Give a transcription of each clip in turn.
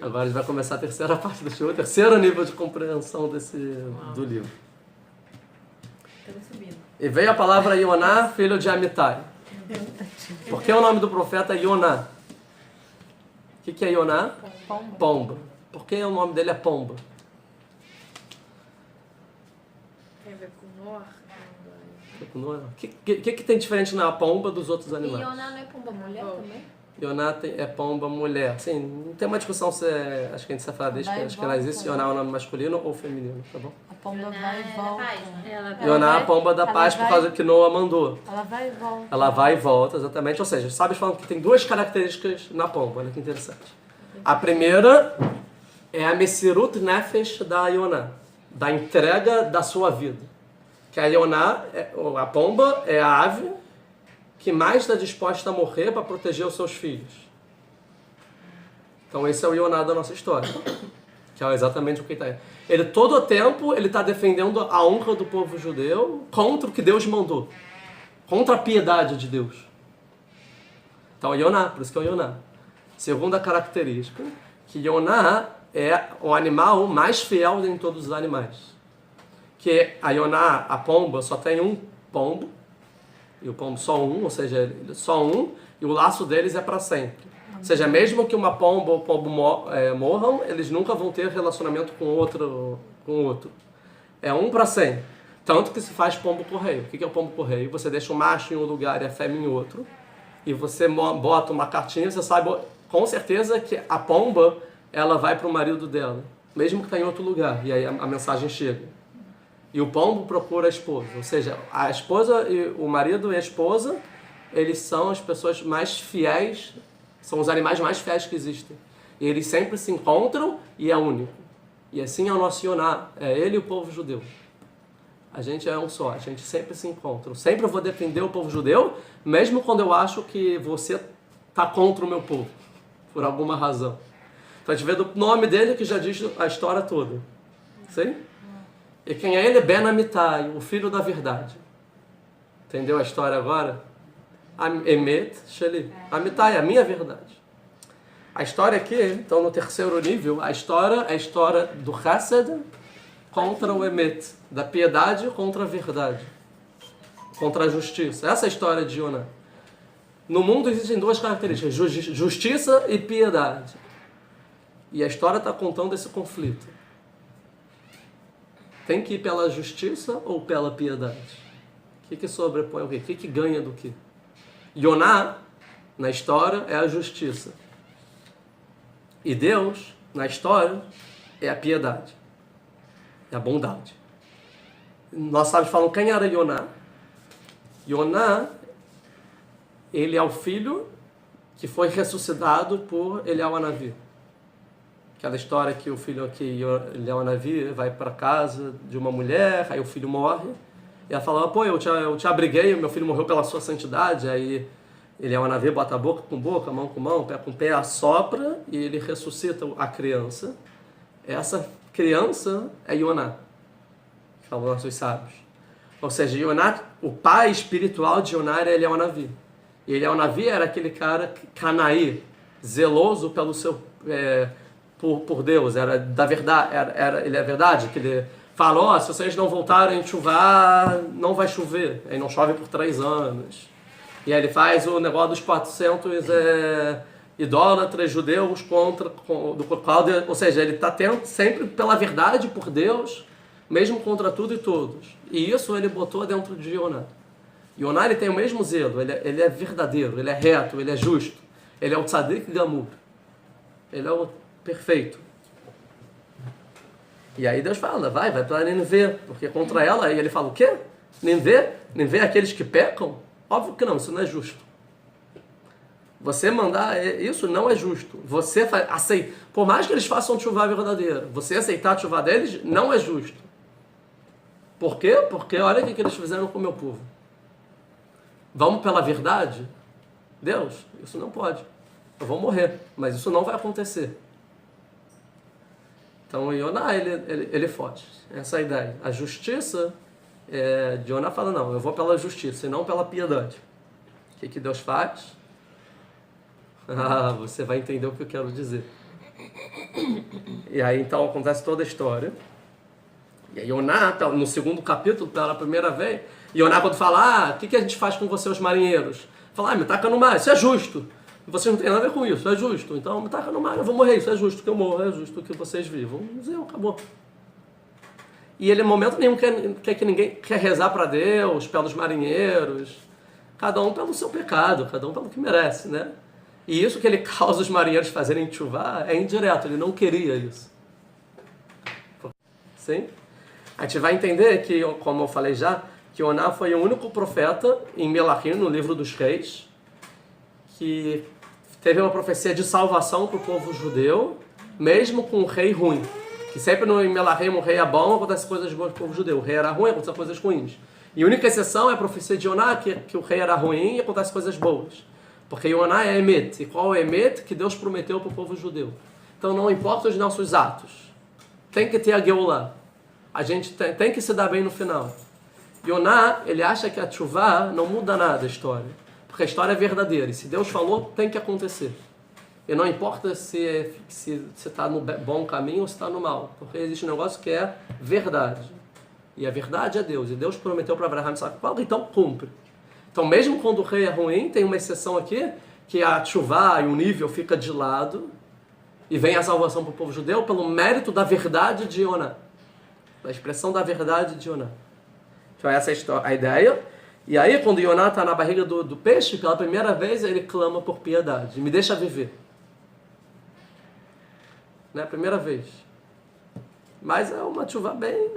Agora a gente vai começar a terceira parte do show, o terceiro nível de compreensão do livro. Estamos subindo. E veio a palavra Ioná, filho de Amitai. Por que o nome do profeta é Ioná? O que é Ioná? Pomba. Pomba. Por que o nome dele é Pomba? Tem a ver com Noah. O que tem diferente na pomba dos outros E animais? Ioná não é pomba mulher também? Ioná é pomba mulher. Sim, não tem uma discussão se é, acho que a gente vai falar desde que ela existe, Ioná é um nome masculino ou feminino, tá bom? A pomba vai e volta. Ioná é a pomba da paz por causa que Noah mandou. Ela vai e volta. Ela vai e volta, exatamente. Ou seja, os sábios falam que tem duas características na pomba, olha que interessante. A primeira é a Messirut Nefesh da Ioná, da entrega da sua vida. Que a Ioná, a pomba, é a ave que mais está disposta a morrer para proteger os seus filhos. Então esse é o Ioná da nossa história, que é exatamente o que está. Ele todo o tempo ele está defendendo a honra do povo judeu contra o que Deus mandou, contra a piedade de Deus. Então Ioná, por isso que é o Ioná. Segunda característica, que Ioná é o animal mais fiel de todos os animais. Que a Ioná, a pomba, só tem um pombo, e o pombo só um, ou seja, só um, e o laço deles é para sempre. Ou seja, mesmo que uma pomba ou um pombo morram, eles nunca vão ter relacionamento com outro. É um para sempre. Tanto que se faz pombo-correio. O que é o pombo-correio? Você deixa o macho em um lugar e a fêmea em outro, e você bota uma cartinha, você sabe com certeza que a pomba ela vai para o marido dela, mesmo que está em outro lugar, e aí a mensagem chega. E o pombo procura a esposa, ou seja, a esposa e o marido e a esposa, eles são as pessoas mais fiéis, são os animais mais fiéis que existem. E eles sempre se encontram e é único. E assim é o nosso Ioná, é ele e o povo judeu. A gente é um só, a gente sempre se encontra. Eu sempre vou defender o povo judeu, mesmo quando eu acho que você está contra o meu povo, por alguma razão. Então a gente vê do nome dele que já diz a história toda. Sim? E quem é ele? Ben Amitai, o filho da verdade. Entendeu a história agora? Emet Sheli. Amitai, a minha verdade. A história aqui, então no terceiro nível, a história é a história do Chesed contra o Emet, da piedade contra a verdade, contra a justiça. Essa é a história de Ioná. No mundo existem duas características, justiça e piedade. E a história está contando esse conflito. Tem que ir pela justiça ou pela piedade? O que sobrepõe o quê? O que ganha do quê? Ioná, na história, é a justiça. E Deus, na história, é a piedade. É a bondade. Nós sábios falam quem era Ioná. Ioná, ele é o filho que foi ressuscitado por Eliyahu Hanavi. Aquela história que o filho aqui, Eliyahu Hanavi, vai para casa de uma mulher, aí o filho morre. E ela fala, pô, eu te abriguei, meu filho morreu pela sua santidade. Aí Eliyahu Hanavi bota a boca com boca, mão com mão, pé com pé, assopra e ele ressuscita a criança. Essa criança é Ioná, falam nossos sábios. Ou seja, Ioná, o pai espiritual de Ioná era Eliyahu Hanavi. E Eliyahu Hanavi era aquele cara canaí, zeloso pelo seu... Por Deus, era da verdade, ele é verdade, que ele fala, se vocês não voltarem a chuvar, não vai chover, aí não chove por 3 anos. E aí ele faz o negócio dos 400 idólatras judeus do qual, ou seja, ele está tendo sempre pela verdade por Deus, mesmo contra tudo e todos. E isso ele botou dentro de Ioná. Ioná ele tem o mesmo zelo, ele é verdadeiro, ele é reto, ele é justo, ele é o tzadik gamur, ele é o perfeito. E aí Deus fala, vai para Nínive, porque contra ela, aí ele fala, o quê? Nínive é aqueles que pecam? Óbvio que não, isso não é justo. Você mandar isso não é justo. Você aceita, por mais que eles façam chuva verdadeira, você aceitar a chuva deles não é justo. Por quê? Porque olha o que eles fizeram com o meu povo. Vamos pela verdade? Deus, isso não pode. Eu vou morrer, mas isso não vai acontecer. Então, Ioná, ele foge. Essa é a ideia. A justiça, de Ioná fala, não, eu vou pela justiça e não pela piedade. O que Deus faz? Você vai entender o que eu quero dizer. E aí então acontece toda a história. E aí Yoná, no segundo capítulo, pela primeira vez, Yoná quando fala, o que a gente faz com vocês, os marinheiros? Fala, me taca no mar, isso é justo. E vocês não têm nada a ver com isso, é justo. Então me taca no mar, eu vou morrer, isso é justo que eu morro, é justo que vocês vivam. Zeu, acabou. E ele, em momento nenhum, quer que ninguém quer rezar para Deus, pelos marinheiros. Cada um pelo seu pecado, cada um pelo que merece, né? E isso que ele causa os marinheiros fazerem tchuvá é indireto, ele não queria isso. Sim? A gente vai entender que, como eu falei já, que Yoná foi o único profeta em Melachim, no livro dos reis, que teve uma profecia de salvação para o povo judeu, mesmo com um rei ruim. Que sempre no Melachim o rei é bom, acontece coisas boas para o povo judeu. O rei era ruim, acontecem coisas ruins. E a única exceção é a profecia de Yoná, que o rei era ruim e acontecem coisas boas. Porque Yoná é Emet. E qual é o Emet que Deus prometeu para o povo judeu? Então não importa os nossos atos. Tem que ter a Geulah. A gente tem que se dar bem no final. Yoná, ele acha que a tchuvá não muda nada a história. Porque a história é verdadeira. E se Deus falou, tem que acontecer. E não importa se está no bom caminho ou se está no mal. Porque existe um negócio que é verdade. E a verdade é Deus. E Deus prometeu para Abraão, então cumpre. Então mesmo quando o rei é ruim, tem uma exceção aqui, que a tchuvá e o nível fica de lado. E vem a salvação para o povo judeu pelo mérito da verdade de Yoná. Da expressão da verdade de Yoná. Então essa é a ideia. E aí quando Yoná está na barriga do peixe, pela primeira vez ele clama por piedade. Me deixa viver. Né? Primeira vez. Mas é uma tchuvá bem...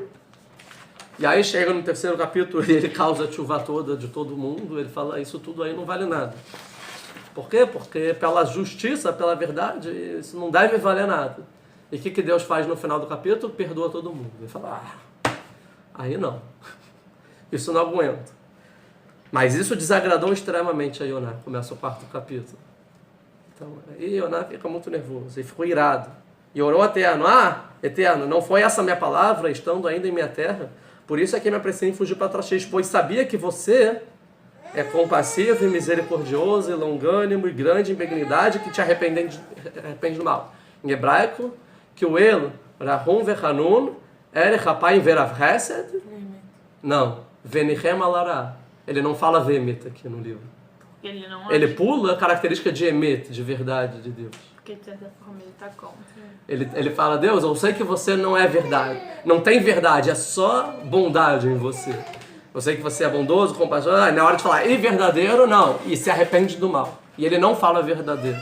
E aí chega no terceiro capítulo e ele causa a tchuvá toda de todo mundo. Ele fala, isso tudo aí não vale nada. Por quê? Porque pela justiça, pela verdade, isso não deve valer nada. E o que Deus faz no final do capítulo? Perdoa todo mundo. Ele fala, aí não. Isso não aguento. Mas isso desagradou extremamente a Yoná. Começa o quarto capítulo. Então, aí Yoná fica muito nervoso. Ele ficou irado. E orou a Eterno. Eterno, não foi essa minha palavra, estando ainda em minha terra? Por isso é que me apressei em fugir para Tarshish, pois sabia que você é compassivo e misericordioso e longânimo e grande em benignidade, que te arrepende do mal. Em hebraico, que o elo, Rahum Vechanun, Erech Hapaim Verav Hesed. Não, Venichem Alará. Ele não fala Vemet aqui no livro. Ele pula a característica de Emet, de verdade de Deus. Porque de certa forma ele está contra. Ele fala, Deus, eu sei que você não é verdade. Não tem verdade, é só bondade em você. Eu sei que você é bondoso, compassionado. Na hora de falar, e verdadeiro, não. E se arrepende do mal. E ele não fala verdadeiro.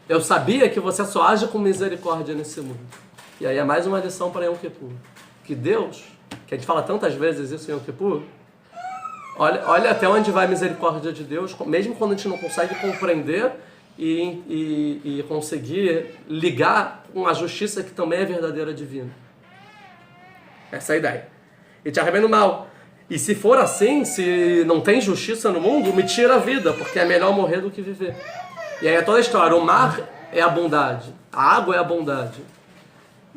Eu sabia que você só age com misericórdia nesse mundo. E aí é mais uma lição para Yom Kippur. Que Deus, que a gente fala tantas vezes isso em Yom Kippur, olha até onde vai a misericórdia de Deus, mesmo quando a gente não consegue compreender e conseguir ligar com a justiça que também é verdadeira divina. Essa é a ideia. E te arrepende do mal. E se for assim, se não tem justiça no mundo, me tira a vida, porque é melhor morrer do que viver. E aí é toda a história. O mar é a bondade, a água é a bondade,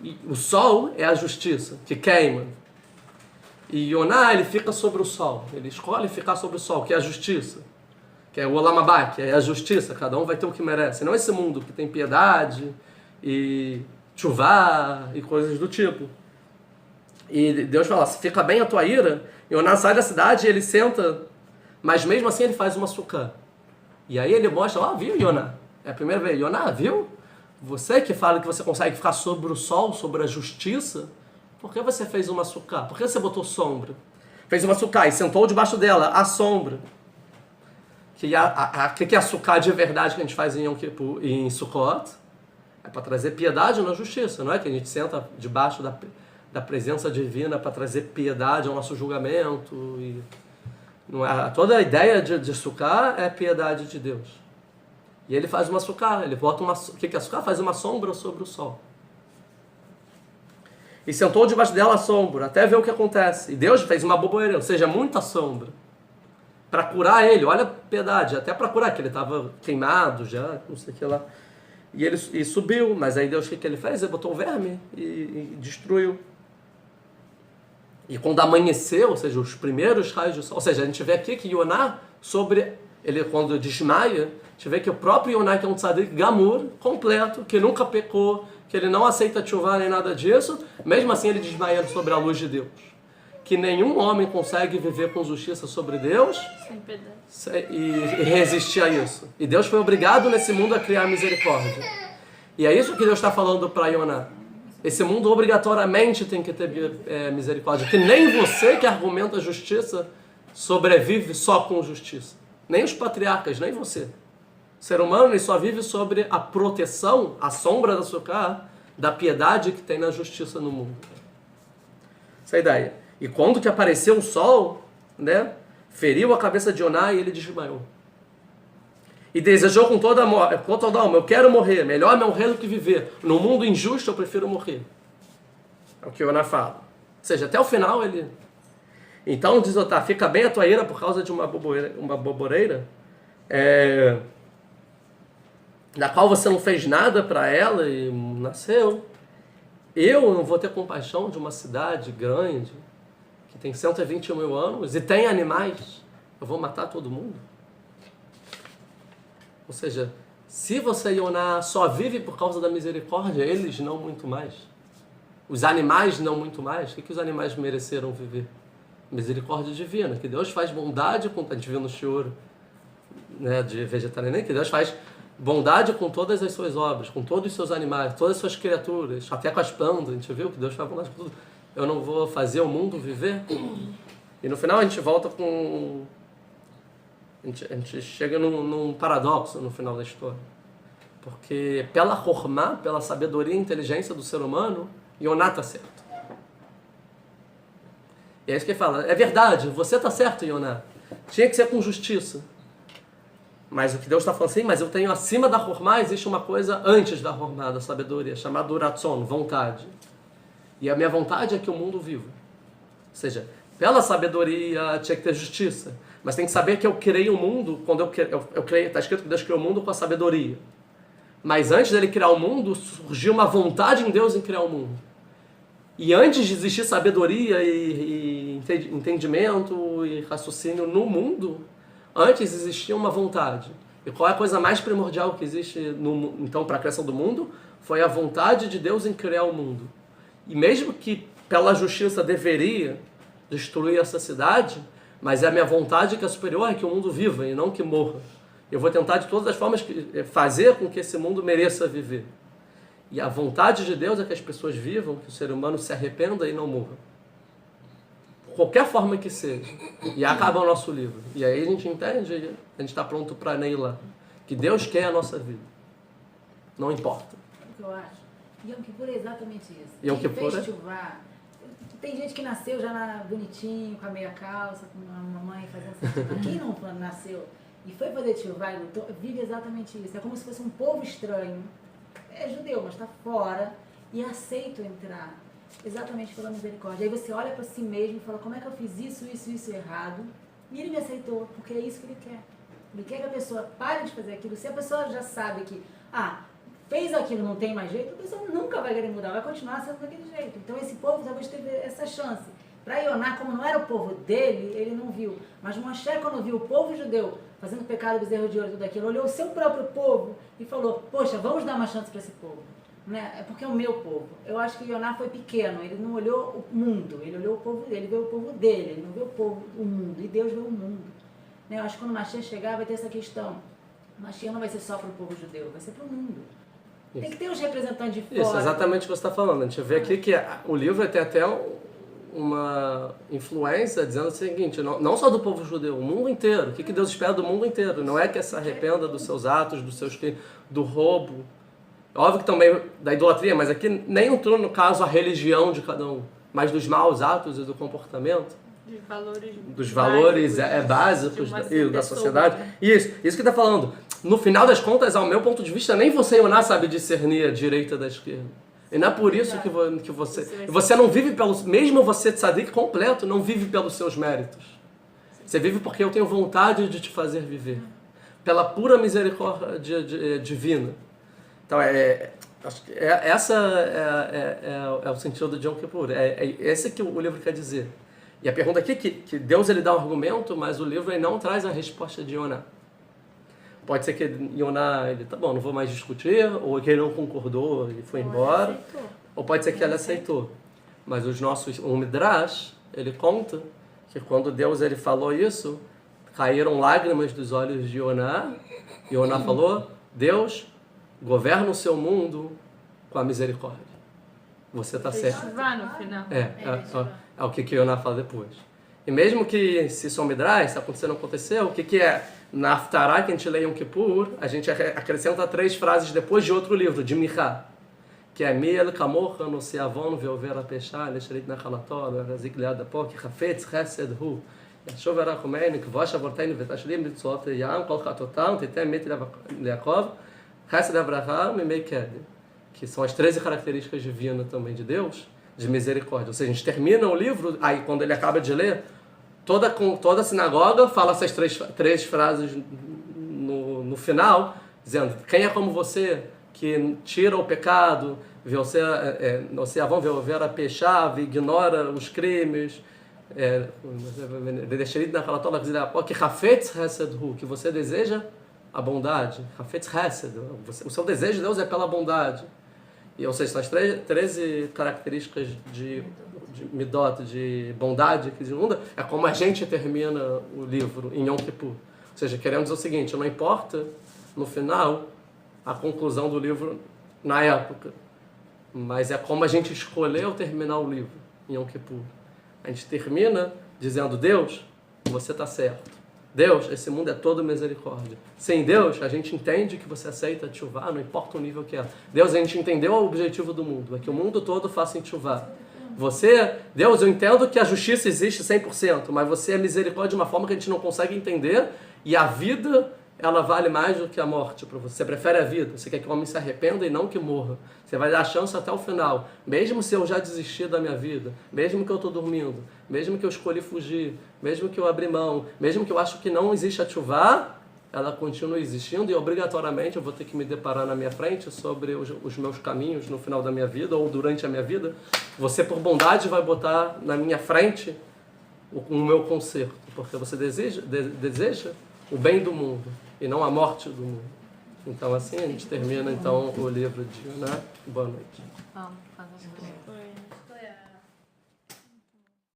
e o sol é a justiça, que queima. E Yoná, ele fica sobre o sol, ele escolhe ficar sobre o sol, que é a justiça, que é o Olam Haba, que é a justiça, cada um vai ter o que merece. Não esse mundo que tem piedade e chuvá e coisas do tipo. E Deus fala, se fica bem a tua ira, Yoná sai da cidade e ele senta, mas mesmo assim ele faz uma sucá. E aí ele mostra, viu, Yoná? É a primeira vez, Yoná, viu? Você que fala que você consegue ficar sobre o sol, sobre a justiça, por que você fez uma sucá? Por que você botou sombra? Fez uma sucá e sentou debaixo dela, a sombra. Que é a sucá de verdade que a gente faz em Yom Kippur e em Sukkot? É para trazer piedade na justiça, não é? Que a gente senta debaixo da presença divina para trazer piedade ao nosso julgamento. E não é, toda a ideia de sucá é piedade de Deus. E ele faz uma sucá, ele bota uma... O que é a sucá? Faz uma sombra sobre o sol. E sentou debaixo dela a sombra, até ver o que acontece. E Deus fez uma boboeira, ou seja, muita sombra. Para curar ele, olha a piedade, até para curar, que ele estava queimado já, não sei o que lá. E ele subiu, mas aí Deus, o que ele fez? Ele botou um verme e destruiu. E quando amanheceu, ou seja, os primeiros raios do sol, ou seja, a gente vê aqui que Yoná, ele quando desmaia, a gente vê que o próprio Yoná, que é um tzadik gamur, completo, que nunca pecou, que ele não aceita tchuvá nem nada disso, mesmo assim ele desmaia sobre a luz de Deus. Que nenhum homem consegue viver com justiça sobre Deus e resistir a isso. E Deus foi obrigado nesse mundo a criar misericórdia. E é isso que Deus está falando para Yoná. Esse mundo obrigatoriamente tem que ter misericórdia. Que nem você que argumenta a justiça sobrevive só com justiça. Nem os patriarcas, nem você. O ser humano ele só vive sobre a proteção, a sombra da Sukkah, da piedade que tem na justiça no mundo. Essa é a ideia. E quando que apareceu o sol, né, feriu a cabeça de Yoná e ele desmaiou. E desejou com toda a alma, eu quero morrer, melhor morrer do que viver. No mundo injusto eu prefiro morrer. É o que Yoná fala. Ou seja, até o final ele... Então diz Otá, fica bem a tua ira por causa de uma boboreira, da qual você não fez nada para ela e nasceu. Eu não vou ter compaixão de uma cidade grande, que tem 120 mil anos e tem animais, eu vou matar todo mundo? Ou seja, se você, Yoná, só vive por causa da misericórdia, eles não muito mais. Os animais não muito mais. O que os animais mereceram viver? Misericórdia divina, que Deus faz bondade com... A gente viu no shiur, né, de vegetariano, que Deus faz bondade com todas as suas obras, com todos os seus animais, todas as suas criaturas, até com as plantas. A gente viu que Deus faz bondade com tudo. Eu não vou fazer o mundo viver? E no final a gente volta com... A gente chega num paradoxo no final da história. Porque pela Hormá, pela sabedoria e inteligência do ser humano, Yoná está certo. E é isso que ele fala. É verdade, você está certo, Yoná. Tinha que ser com justiça. Mas o que Deus está falando assim, mas eu tenho acima da Hormá, existe uma coisa antes da Hormá, da sabedoria, chamada Uratson, vontade. E a minha vontade é que o mundo viva. Ou seja, pela sabedoria tinha que ter justiça. Mas tem que saber que eu criei o mundo, quando eu criei, está escrito que Deus criou o mundo com a sabedoria. Mas antes dele criar o mundo, surgiu uma vontade em Deus em criar o mundo. E antes de existir sabedoria e entendimento e raciocínio no mundo, antes existia uma vontade. E qual é a coisa mais primordial que existe então para a criação do mundo? Foi a vontade de Deus em criar o mundo. E mesmo que pela justiça deveria destruir essa cidade, mas é a minha vontade que é superior, é que o mundo viva e não que morra. Eu vou tentar de todas as formas fazer com que esse mundo mereça viver. E a vontade de Deus é que as pessoas vivam, que o ser humano se arrependa e não morra. Qualquer forma que seja. E acaba o nosso livro. E aí a gente entende, a gente está pronto para ir lá. Que Deus quer a nossa vida. Não importa. O que eu acho? Yom Kippur é exatamente isso. Yom Kippur é? Tem gente que nasceu já bonitinho, com a meia calça, com a mamãe fazendo... Quem não nasceu e foi fazer tchuvá e lutou, vive exatamente isso. É como se fosse um povo estranho. É judeu, mas está fora e aceita entrar exatamente pela misericórdia. Aí você olha para si mesmo e fala, como é que eu fiz isso errado? E ele me aceitou, porque é isso que ele quer. Ele quer que a pessoa pare de fazer aquilo. Se a pessoa já sabe que, fez aquilo, não tem mais jeito, a pessoa nunca vai querer mudar, vai continuar sendo daquele jeito. Então esse povo talvez teve essa chance. Para Yoná, como não era o povo dele, ele não viu. Mas Moshe, quando viu o povo judeu fazendo pecado, bezerro de ouro e tudo aquilo, olhou o seu próprio povo e falou, poxa, vamos dar uma chance para esse povo. Né? É porque é o meu povo. Eu acho que Yoná foi pequeno, ele não olhou o mundo, ele olhou o povo dele, ele viu o povo dele, ele não viu o mundo, e Deus viu o mundo. Né? Eu acho que quando o Mashiach chegar vai ter essa questão. O Mashiach não vai ser só para o povo judeu, vai ser para o mundo. Isso. Tem que ter os representantes de fora. Isso, exatamente o que você está falando. A gente vê aqui que o livro tem até uma influência dizendo o seguinte, não só do povo judeu, o mundo inteiro. O que Deus espera do mundo inteiro? Não é que se arrependa dos seus atos, do roubo. Óbvio que também da idolatria, mas aqui nem entrou no caso a religião de cada um, mas dos maus atos e do comportamento. Dos valores básicos da sociedade. Isso que está falando. No final das contas, ao meu ponto de vista, nem você, Yoná, sabe discernir a direita da esquerda. E não é por isso que você não vive pelos... Mesmo você, tzadik completo, não vive pelos seus méritos. Você vive porque eu tenho vontade de te fazer viver. Pela pura misericórdia divina. Então, essa é o sentido de Yom Kippur. É esse que o livro quer dizer. E a pergunta aqui é que Deus ele dá um argumento, mas o livro ele não traz a resposta de Yoná. Pode ser que Yoná, ele, tá bom, não vou mais discutir, ou que ele não concordou e foi embora. Ou pode ser que ele aceitou. Mas o Midrash, ele conta que quando Deus ele falou isso, caíram lágrimas dos olhos de Yoná. Yoná falou, Deus, governa o seu mundo com a misericórdia. Você está certo. Vai no final. É o que Yoná fala depois. E mesmo que se isso é um Midrash, se acontecer não aconteceu, o que é? Na Haftarah, que a gente lê em Yom Kippur, a gente acrescenta 3 frases depois de outro livro, de Michá, que é Miel Kamocha no Seavon Veover Apeshá, Lesherit Nachalator, Razik Lead Apok, Chafetz Chesed Hu, Yashov Arachumein, Kvosh Avortein Vetashlim Bitzot Yam, Kol Chatotam, Tetem Mit Leakov, Chesed Abraham e Meiked, que são as 13 características divinas também de Deus, de misericórdia. Ou seja, a gente termina o livro, aí quando ele acaba de ler, toda a sinagoga fala essas 3 frases no final, dizendo, quem é como você, que tira o pecado, você avão ver a pechar, ignora os crimes, que você deseja a bondade, o seu desejo de Deus é pela bondade. E, ou seja, são as 13 características de midot, de bondade que inunda, é como a gente termina o livro em Yom Kippur. Ou seja, queremos dizer o seguinte, não importa no final a conclusão do livro na época, mas é como a gente escolheu terminar o livro em Yom Kippur. A gente termina dizendo, Deus, você está certo. Deus, esse mundo é todo misericórdia. Sem Deus, a gente entende que você aceita tchuvá, não importa o nível que é. Deus, a gente entendeu o objetivo do mundo, é que o mundo todo faça tchuvá. Deus, eu entendo que a justiça existe 100%, mas você é misericórdia de uma forma que a gente não consegue entender, e a vida, ela vale mais do que a morte para você. Você prefere a vida, você quer que o homem se arrependa e não que morra. Você vai dar a chance até o final. Mesmo se eu já desistir da minha vida, mesmo que eu estou dormindo, mesmo que eu escolhi fugir, mesmo que eu abri mão, mesmo que eu acho que não existe a tchuvá, ela continua existindo e obrigatoriamente eu vou ter que me deparar na minha frente sobre os meus caminhos no final da minha vida ou durante a minha vida. Você, por bondade, vai botar na minha frente o meu conserto, porque você deseja o bem do mundo e não a morte do mundo. Então, assim, a gente termina então o livro de Yoná. Boa noite. Vamos fazer